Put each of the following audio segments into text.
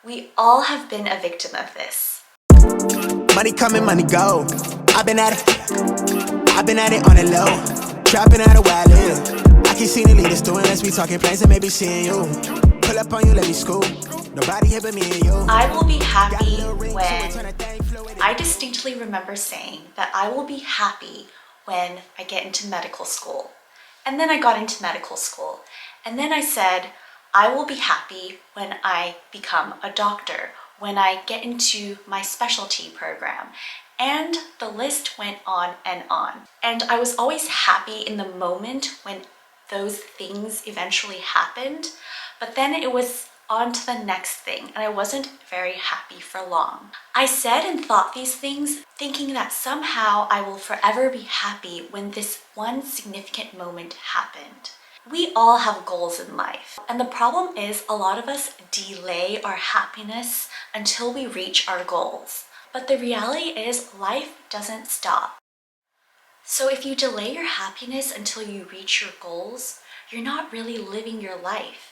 We all have been a victim of this. Money coming, money go. I've been at it on the low. Trapping out of where I live. I keep seeing the leaders doing, let's be talking plans and maybe seeing you. Pull up on you, let me scoop. Nobody here but me and you. I will be happy when... I distinctly remember saying that I will be happy when I get into medical school. And then I got into medical school. And then I said, I will be happy when I become a doctor, when I get into my specialty program. And the list went on and on. And I was always happy in the moment when those things eventually happened, but then it was on to the next thing, and I wasn't very happy for long. I said and thought these things thinking that somehow I will forever be happy when this one significant moment happened. We all have goals in life, and the problem is a lot of us delay our happiness until we reach our goals. But the reality is life doesn't stop. So if you delay your happiness until you reach your goals, you're not really living your life.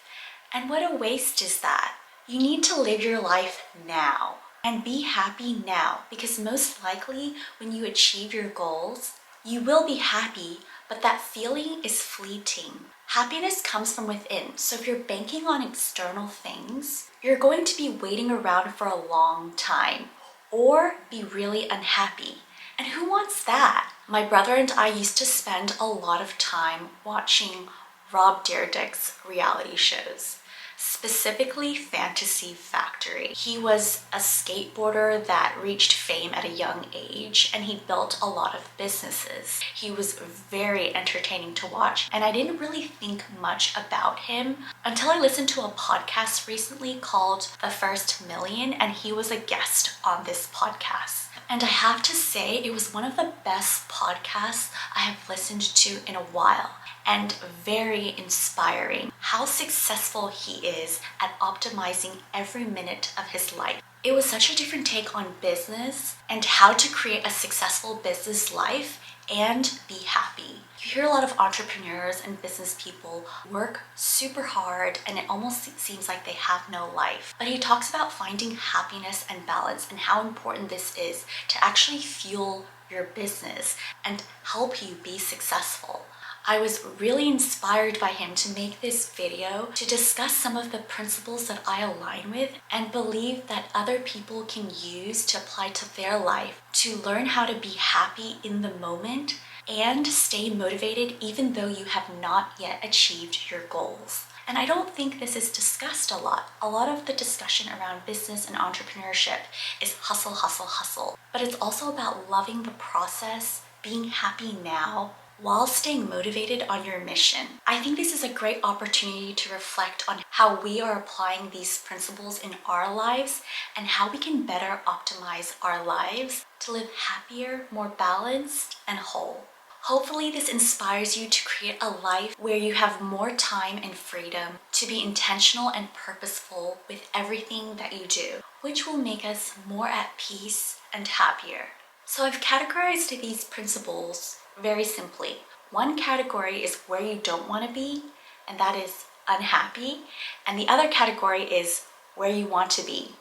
And what a waste is that? You need to live your life now and be happy now, because most likely when you achieve your goals, you will be happy, but that feeling is fleeting. Happiness comes from within, so if you're banking on external things, you're going to be waiting around for a long time or be really unhappy. And who wants that? My brother and I used to spend a lot of time watching Dyrdek's reality shows, specifically Fantasy Factory. He was a skateboarder that reached fame at a young age, and he built a lot of businesses. He was very entertaining to watch, and I didn't really think much about him until I listened to a podcast recently called The First Million, and he was a guest on this podcast. And I have to say, it was one of the best podcasts I have listened to in a while, and very inspiring how successful he is at optimizing every minute of his life. It was such a different take on business and how to create a successful business life and be happy. You hear a lot of entrepreneurs and business people work super hard and it almost seems like they have no life. But he talks about finding happiness and balance and how important this is to actually fuel your business and help you be successful. I was really inspired by him to make this video to discuss some of the principles that I align with and believe that other people can use to apply to their life to learn how to be happy in the moment and stay motivated even though you have not yet achieved your goals. And I don't think this is discussed a lot. A lot of the discussion around business and entrepreneurship is hustle, hustle, hustle. But it's also about loving the process, being happy now, while staying motivated on your mission. I think this is a great opportunity to reflect on how we are applying these principles in our lives and how we can better optimize our lives to live happier, more balanced, and whole. Hopefully this inspires you to create a life where you have more time and freedom to be intentional and purposeful with everything that you do, which will make us more at peace and happier. So I've categorized these principles very simply. One category is where you don't want to be, and that is unhappy. And the other category is where you want to be,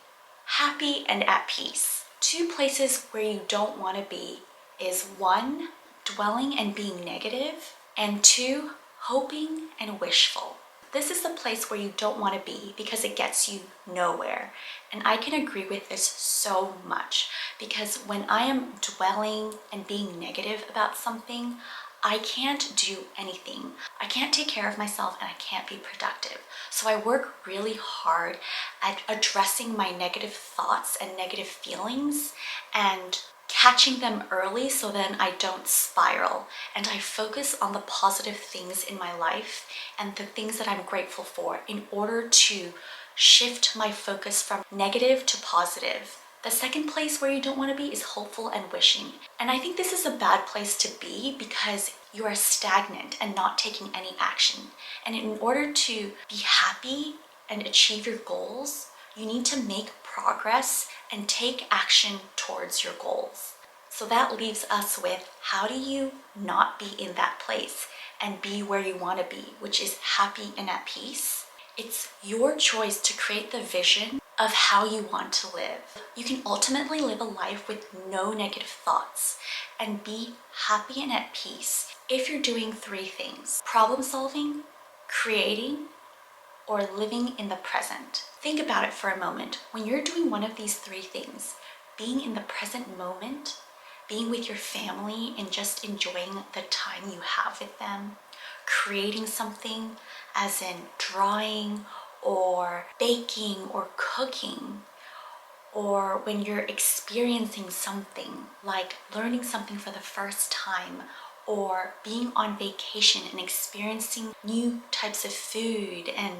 happy and at peace. Two places where you don't want to be is 1, dwelling and being negative, and 2, hoping and wishful. This is the place where you don't want to be because it gets you nowhere. And I can agree with this so much because when I am dwelling and being negative about something, I can't do anything. I can't take care of myself and I can't be productive. So I work really hard at addressing my negative thoughts and negative feelings and catching them early so then I don't spiral, and I focus on the positive things in my life and the things that I'm grateful for in order to shift my focus from negative to positive. The second place where you don't want to be is hopeful and wishing. And I think this is a bad place to be because you are stagnant and not taking any action. And in order to be happy and achieve your goals, you need to make progress and take action towards your goals. So that leaves us with, how do you not be in that place and be where you want to be, which is happy and at peace? It's your choice to create the vision of how you want to live. You can ultimately live a life with no negative thoughts and be happy and at peace if you're doing 3 things: problem solving, creating, or living in the present. Think about it for a moment. When you're doing one of these 3 things, being in the present moment, being with your family and just enjoying the time you have with them, creating something as in drawing or baking or cooking, or when you're experiencing something like learning something for the first time, or being on vacation and experiencing new types of food and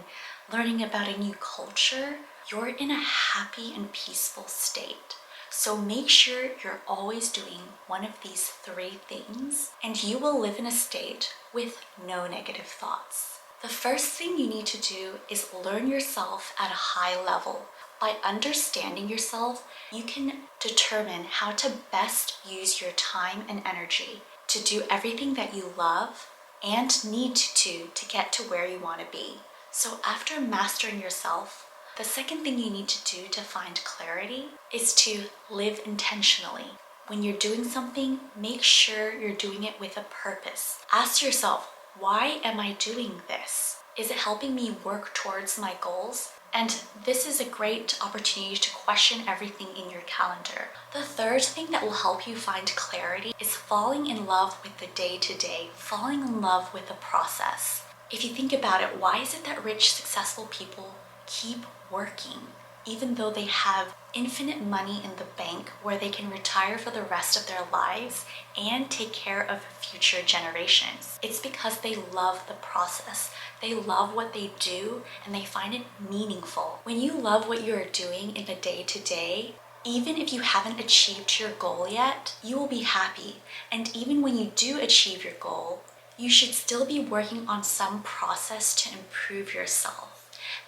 learning about a new culture, you're in a happy and peaceful state. So make sure you're always doing one of these 3 things, and you will live in a state with no negative thoughts. The first thing you need to do is learn yourself at a high level. By understanding yourself, you can determine how to best use your time and energy to do everything that you love and need to get to where you want to be. So after mastering yourself, the second thing you need to do to find clarity is to live intentionally. When you're doing something, make sure you're doing it with a purpose. Ask yourself, why am I doing this? Is it helping me work towards my goals? And this is a great opportunity to question everything in your calendar. The third thing that will help you find clarity is falling in love with the day-to-day, falling in love with the process. If you think about it, why is it that rich, successful people keep working even though they have infinite money in the bank where they can retire for the rest of their lives and take care of future generations? It's because they love the process. They love what they do and they find it meaningful. When you love what you're doing in the day-to-day, even if you haven't achieved your goal yet, you will be happy. And even when you do achieve your goal, you should still be working on some process to improve yourself.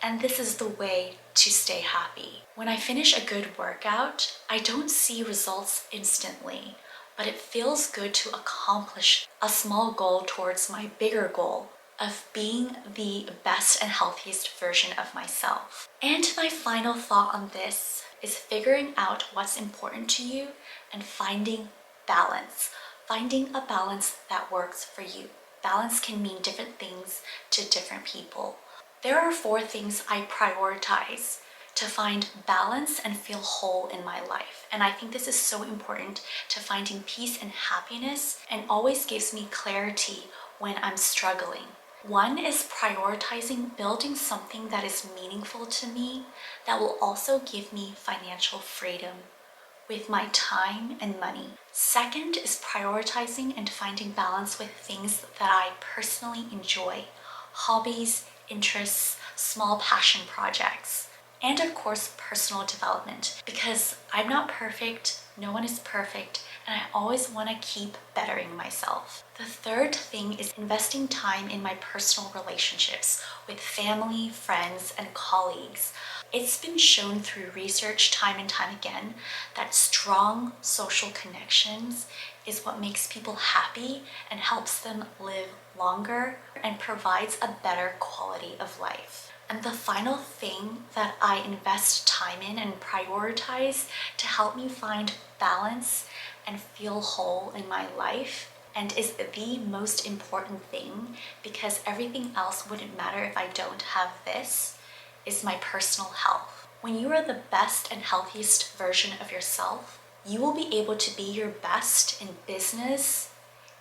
And this is the way to stay happy. When I finish a good workout, I don't see results instantly, but it feels good to accomplish a small goal towards my bigger goal of being the best and healthiest version of myself. And my final thought on this is figuring out what's important to you and finding balance. Finding a balance that works for you. Balance can mean different things to different people. There are 4 things I prioritize to find balance and feel whole in my life. And I think this is so important to finding peace and happiness, and always gives me clarity when I'm struggling. 1 is prioritizing building something that is meaningful to me that will also give me financial freedom with my time and money. 2nd is prioritizing and finding balance with things that I personally enjoy, hobbies, interests, small passion projects, and of course personal development, because I'm not perfect, no one is perfect, and I always want to keep bettering myself. The 3rd thing is investing time in my personal relationships with family, friends, and colleagues. It's been shown through research time and time again that strong social connections is what makes people happy and helps them live longer and provides a better quality of life. And the final thing that I invest time in and prioritize to help me find balance and feel whole in my life, and is the most important thing because everything else wouldn't matter if I don't have this, is my personal health. When you are the best and healthiest version of yourself, you will be able to be your best in business,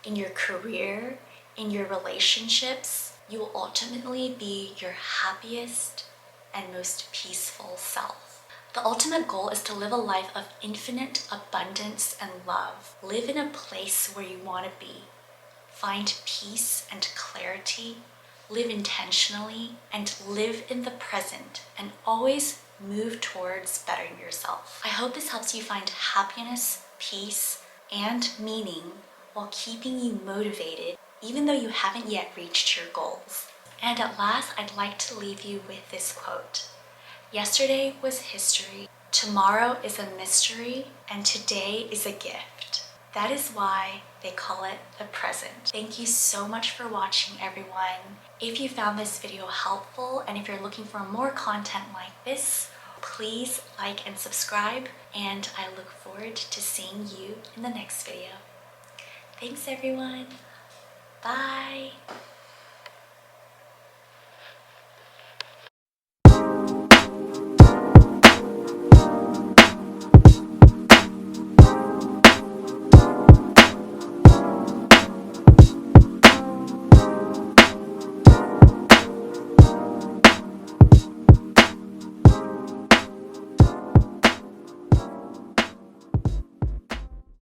in your career, in your relationships. You will ultimately be your happiest and most peaceful self. The ultimate goal is to live a life of infinite abundance and love. Live in a place where you want to be. Find peace and clarity. Live intentionally and live in the present, and always move towards bettering yourself. I hope this helps you find happiness, peace, and meaning while keeping you motivated even though you haven't yet reached your goals. And at last, I'd like to leave you with this quote. Yesterday was history, tomorrow is a mystery, and today is a gift. That is why they call it the present. Thank you so much for watching, everyone. If you found this video helpful, and if you're looking for more content like this, please like and subscribe, and I look forward to seeing you in the next video. Thanks everyone. Bye.